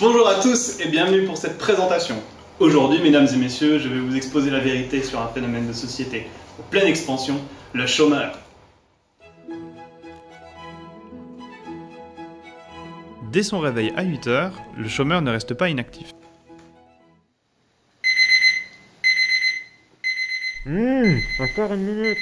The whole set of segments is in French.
Bonjour à tous et bienvenue pour cette présentation. Aujourd'hui, mesdames et messieurs, je vais vous exposer la vérité sur un phénomène de société en pleine expansion, le chômeur. Dès son réveil à 8 h, le chômeur ne reste pas inactif. Encore une minute.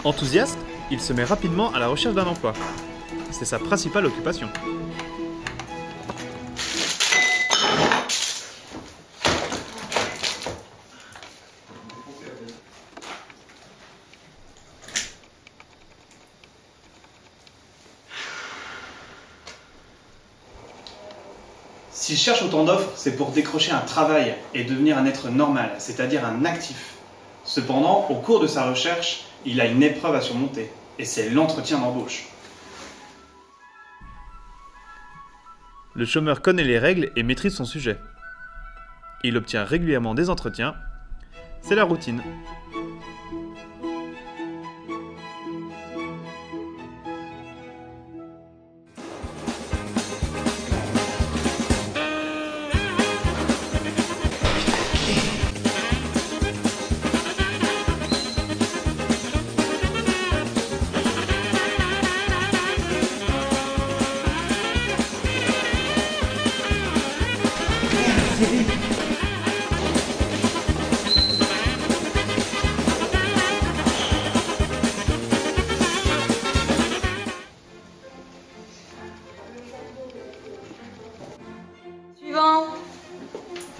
Enthousiaste, il se met rapidement à la recherche d'un emploi. C'est sa principale occupation. S'il cherche autant d'offres, c'est pour décrocher un travail et devenir un être normal, c'est-à-dire un actif. Cependant, au cours de sa recherche, il a une épreuve à surmonter, et c'est l'entretien d'embauche. Le chômeur connaît les règles et maîtrise son sujet. Il obtient régulièrement des entretiens. C'est la routine.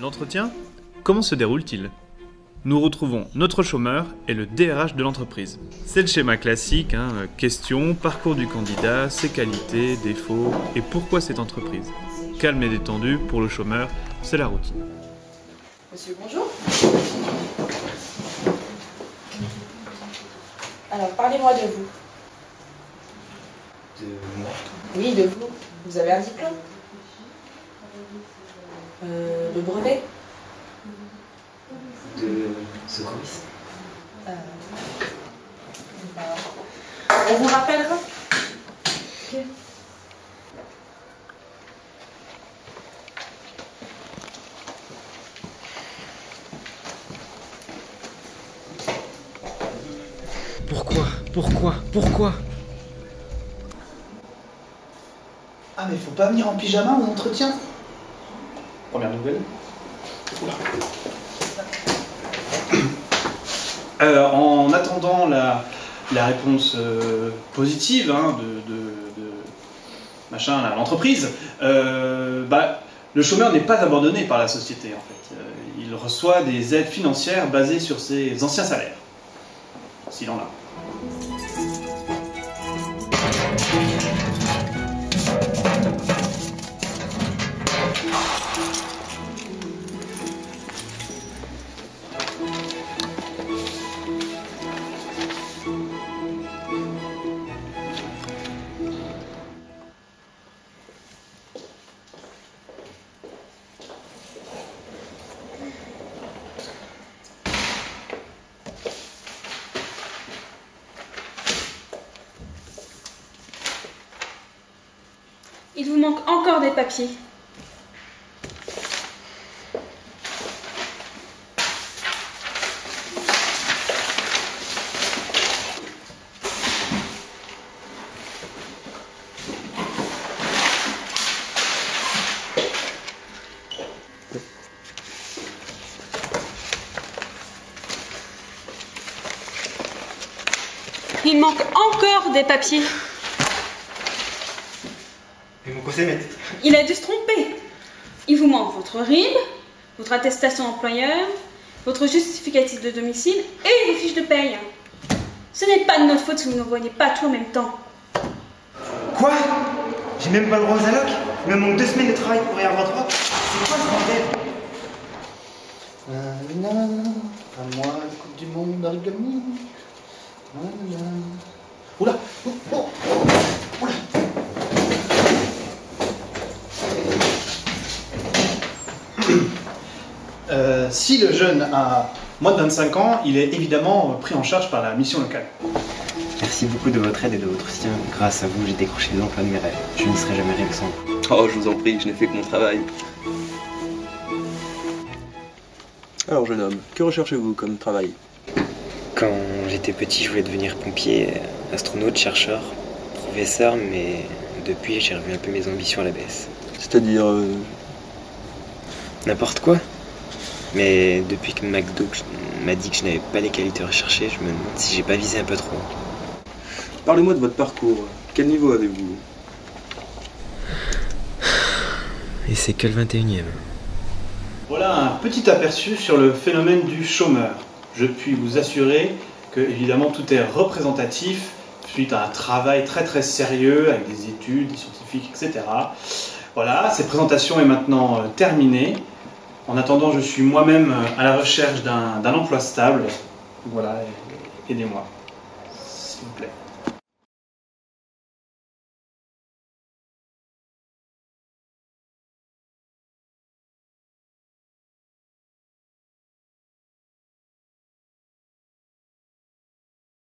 L'entretien, comment se déroule-t-il? Nous retrouvons notre chômeur et le DRH de l'entreprise. C'est le schéma classique, question, parcours du candidat, ses qualités, défauts et pourquoi cette entreprise. Calme et détendu, pour le chômeur, c'est la routine. Monsieur, bonjour. Alors, parlez-moi de vous. De moi? Oui, de vous. Vous avez un diplôme? Le brevet? De secouriste? On vous rappellera? Pourquoi? Ah mais faut pas venir en pyjama aux entretiens. Première nouvelle. En attendant la réponse positive de l'entreprise, le chômeur n'est pas abandonné par la société en fait. Il reçoit des aides financières basées sur ses anciens salaires, s'il en a. Il vous manque encore des papiers. Il manque encore des papiers. Et mon conseil, Il a dû se tromper. Il vous manque votre RIB, votre attestation employeur, votre justificatif de domicile et vos fiches de paye. Ce n'est pas de notre faute si vous ne voyez pas tout en même temps. Quoi? J'ai même pas le droit aux allocs? Il me manque 2 semaines de travail pour y avoir droit. C'est quoi ce bordel? À moi, la Coupe du Monde d'origami. Oula, oula. Si le jeune a moins de 25 ans, il est évidemment pris en charge par la mission locale. Merci beaucoup de votre aide et de votre soutien. Grâce à vous, j'ai décroché l'emploi de mes rêves. Je n'y serais jamais arrivé sans vous. Oh, je vous en prie, je n'ai fait que mon travail. Alors, jeune homme, que recherchez-vous comme travail? Quand j'étais petit, je voulais devenir pompier, astronaute, chercheur, professeur, mais depuis, j'ai revu un peu mes ambitions à la baisse. C'est-à-dire... N'importe quoi. Mais depuis que McDo m'a dit que je n'avais pas les qualités recherchées, je me demande si j'ai pas visé un peu trop. Parlez-moi de votre parcours. Quel niveau avez-vous? Et c'est que le 21e. Voilà un petit aperçu sur le phénomène du chômeur. Je puis vous assurer que, évidemment, tout est représentatif suite à un travail très très sérieux avec des études, des scientifiques, etc. Voilà, cette présentation est maintenant terminée. En attendant, je suis moi-même à la recherche d'un emploi stable. Voilà, aidez-moi, s'il vous plaît.